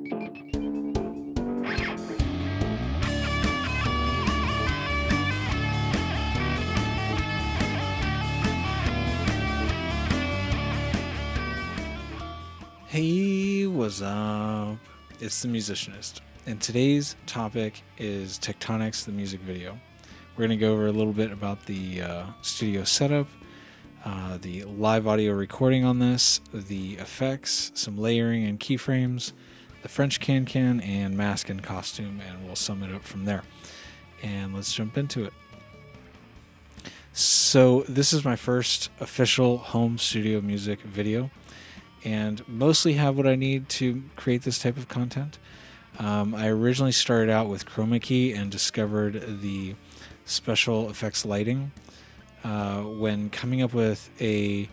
Hey, what's up? It's the Musicianist, and today's topic is Tectonics, the music video. We're going to go over a little bit about the studio setup, the live audio recording on this, the effects, some layering and keyframes, the French can, and mask and costume, and we'll sum it up from there. And let's jump into it. So this is my first official home studio music video, and mostly have what I need to create this type of content. I originally started out with chroma key and discovered the special effects lighting when coming up with a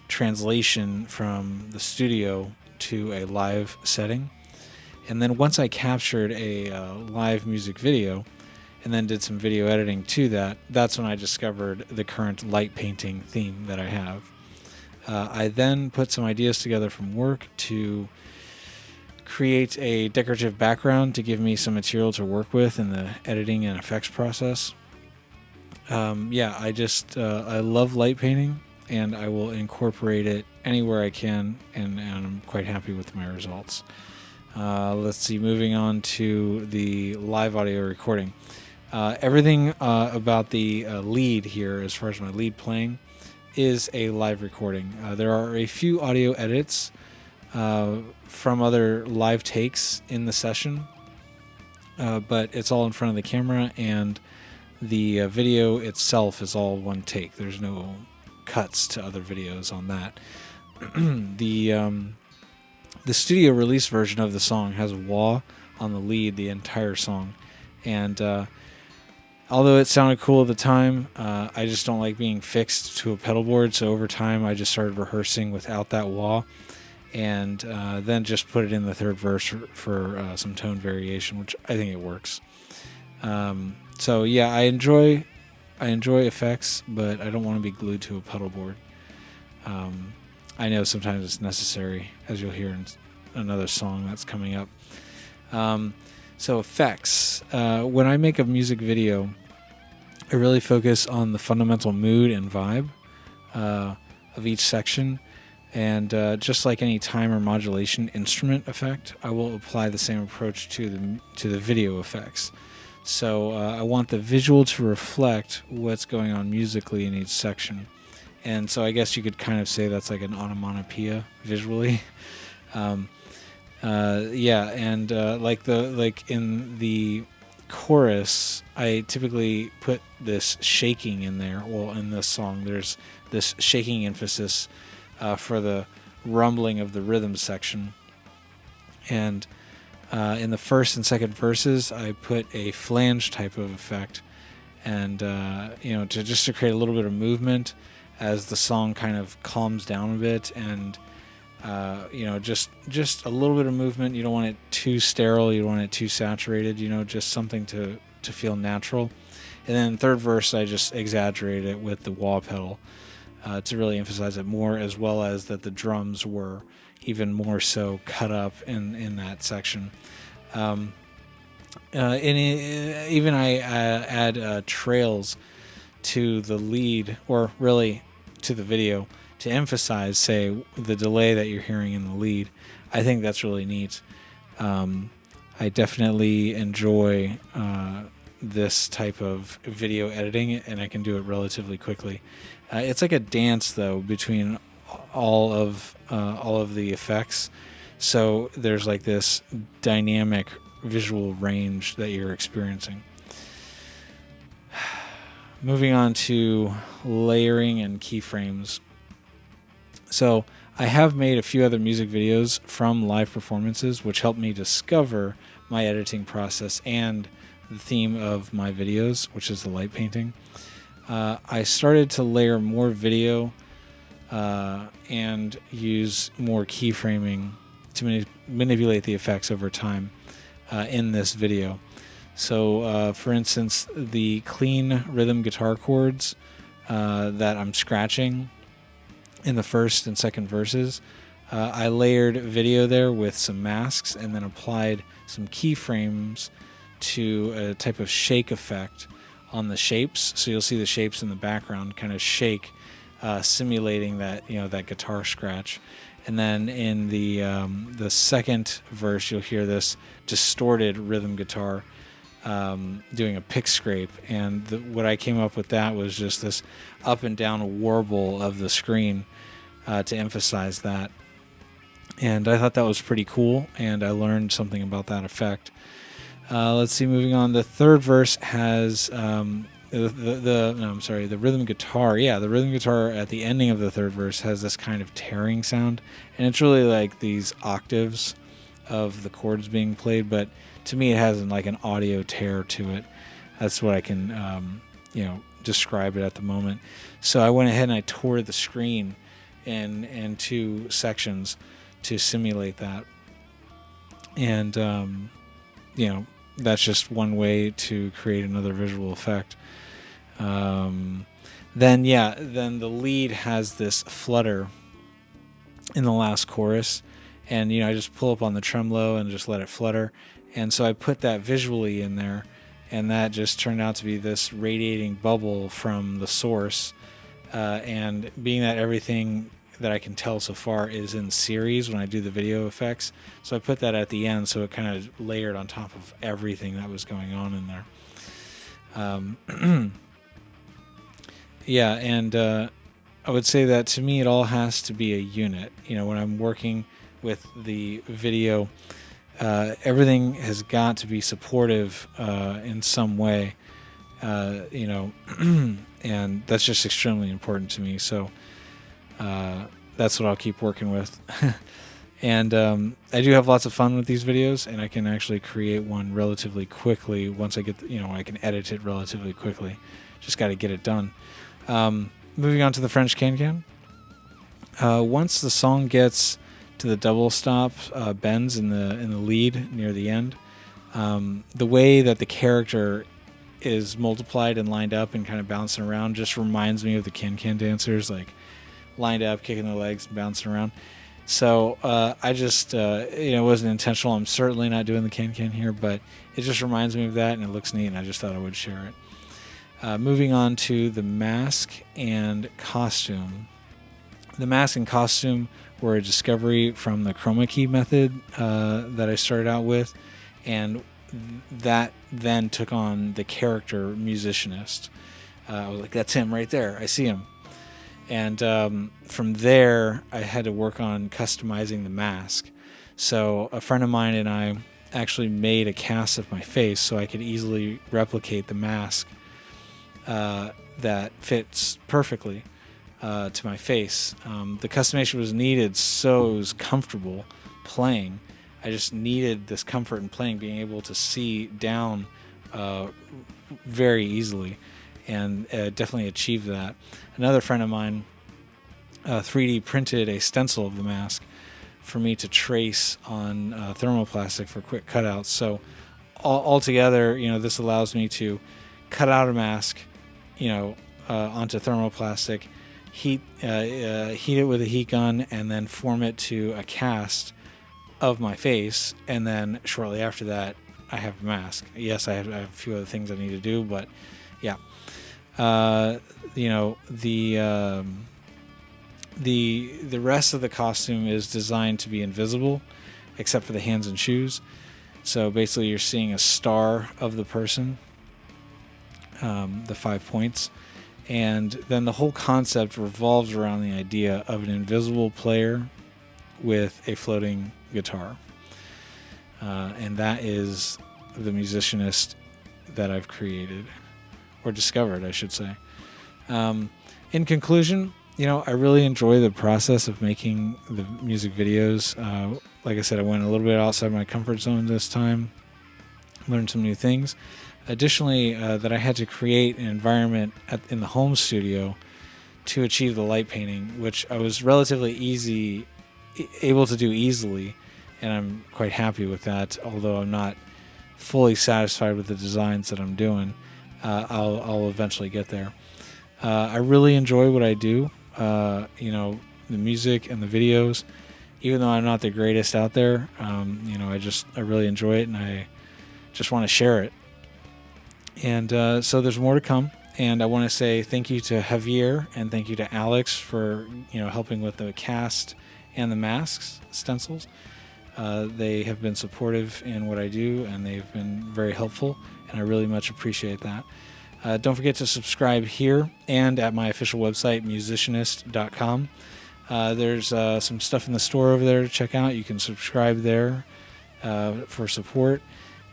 translation from the studio to a live setting. And then once I captured a live music video and then did some video editing to that, that's when I discovered the current light painting theme that I have. I then put some ideas together from work to create a decorative background to give me some material to work with in the editing and effects process. I love light painting, and I will incorporate it anywhere I can, and I'm quite happy with my results. Let's see, moving on to the live audio recording. Everything about the lead here, as far as my lead playing, is a live recording. There are a few audio edits from other live takes in the session, but it's all in front of the camera, and the video itself is all one take. There's no cuts to other videos on that. The studio release version of the song has wah on the lead the entire song, and although it sounded cool at the time, I just don't like being fixed to a pedal board, so over time I just started rehearsing without that wah, and then just put it in the third verse for some tone variation, which I think it works. I enjoy effects, but I don't want to be glued to a pedal board. I know sometimes it's necessary, as you'll hear in another song that's coming up. So effects. When I make a music video, I really focus on the fundamental mood and vibe of each section. And just like any time or modulation instrument effect, I will apply the same approach to the video effects. So I want the visual to reflect what's going on musically in each section. And so I guess you could kind of say that's like an onomatopoeia visually. Like in the chorus, I typically put this shaking in there. Well, in this song, there's this shaking emphasis for the rumbling of the rhythm section. And in the first and second verses, I put a flange type of effect, and to create a little bit of movement as the song kind of calms down a bit, and just a little bit of movement. You don't want it too sterile, you don't want it too saturated, just something to feel natural. And then third verse, I just exaggerate it with the wah pedal to really emphasize it more, as well as that the drums were even more so cut up in that section. I add trails to the lead, or really to the video, to emphasize, say, the delay that you're hearing in the lead. I think that's really neat. I definitely enjoy this type of video editing, and I can do it relatively quickly. It's like a dance, though, between all of the effects. So there's like this dynamic visual range that you're experiencing. Moving on to layering and keyframes. So I have made a few other music videos from live performances, which helped me discover my editing process and the theme of my videos, which is the light painting. I started to layer more video and use more keyframing to manipulate the effects over time in this video. So, for instance, the clean rhythm guitar chords that I'm scratching in the first and second verses, I layered video there with some masks and then applied some keyframes to a type of shake effect on the shapes. So you'll see the shapes in the background kind of shake, simulating that, that guitar scratch. And then in the second verse, you'll hear this distorted rhythm guitar doing a pick scrape. And what I came up with that was just this up and down warble of the screen to emphasize that. And I thought that was pretty cool, and I learned something about that effect. Let's see, moving on. The third verse has the rhythm guitar. Yeah, the rhythm guitar at the ending of the third verse has this kind of tearing sound, and it's really like these octaves of the chords being played, but to me it has like an audio tear to it. That's what I can describe it at the moment. So I went ahead and I tore the screen in two sections to simulate that. And that's just one way to create another visual effect. Then the lead has this flutter in the last chorus, and I just pull up on the tremolo and just let it flutter. And so I put that visually in there, and that just turned out to be this radiating bubble from the source. And being that everything that I can tell so far is in series when I do the video effects, so I put that at the end, so it kind of layered on top of everything that was going on in there. And I would say that to me it all has to be a unit. When I'm working with the video, everything has got to be supportive in some way, and that's just extremely important to me. So that's what I'll keep working with. And I do have lots of fun with these videos, and I can actually create one relatively quickly once I get, I can edit it relatively quickly. Just got to get it done. Moving on to the French can-can. Once the song gets to the double stop bends in the lead near the end, the way that the character is multiplied and lined up and kind of bouncing around just reminds me of the can-can dancers, like lined up, kicking their legs, and bouncing around. So I just, it wasn't intentional. I'm certainly not doing the can-can here, but it just reminds me of that, and it looks neat, and I just thought I would share it. Moving on to the mask and costume. The mask and costume were a discovery from the chroma key method that I started out with, and that then took on the character Musicianist. I was like, that's him right there. I see him. And from there, I had to work on customizing the mask. So a friend of mine and I actually made a cast of my face so I could easily replicate the mask that fits perfectly to my face. The customization was needed so it was comfortable playing. I just needed this comfort in playing, being able to see down very easily, and definitely achieved that. Another friend of mine 3D printed a stencil of the mask for me to trace on thermoplastic for quick cutouts. So altogether, this allows me to cut out a mask, onto thermoplastic, heat it with a heat gun, and then form it to a cast of my face. And then shortly after that, I have a mask. Yes, I have a few other things I need to do, but yeah. The rest of the costume is designed to be invisible, except for the hands and shoes. So basically, you're seeing a star of the person, the 5 points, and then the whole concept revolves around the idea of an invisible player with a floating guitar, and that is the Musicianist that I've created, or discovered, I should say. In conclusion, I really enjoy the process of making the music videos. Like I said, I went a little bit outside my comfort zone this time, learned some new things. Additionally, that I had to create an environment in the home studio to achieve the light painting, which I was relatively able to do easily, and I'm quite happy with that, although I'm not fully satisfied with the designs that I'm doing. I'll eventually get there. I really enjoy what I do, the music and the videos, even though I'm not the greatest out there, I really enjoy it, and I just want to share it. And so there's more to come. And I want to say thank you to Javier and thank you to Alex for helping with the cast and the masks stencils. They have been supportive in what I do, and they've been very helpful, and I really much appreciate that. Don't forget to subscribe here and at my official website, Musicianist.com. There's some stuff in the store over there to check out. You can subscribe there for support.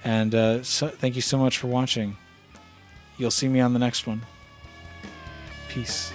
And thank you so much for watching. You'll see me on the next one. Peace.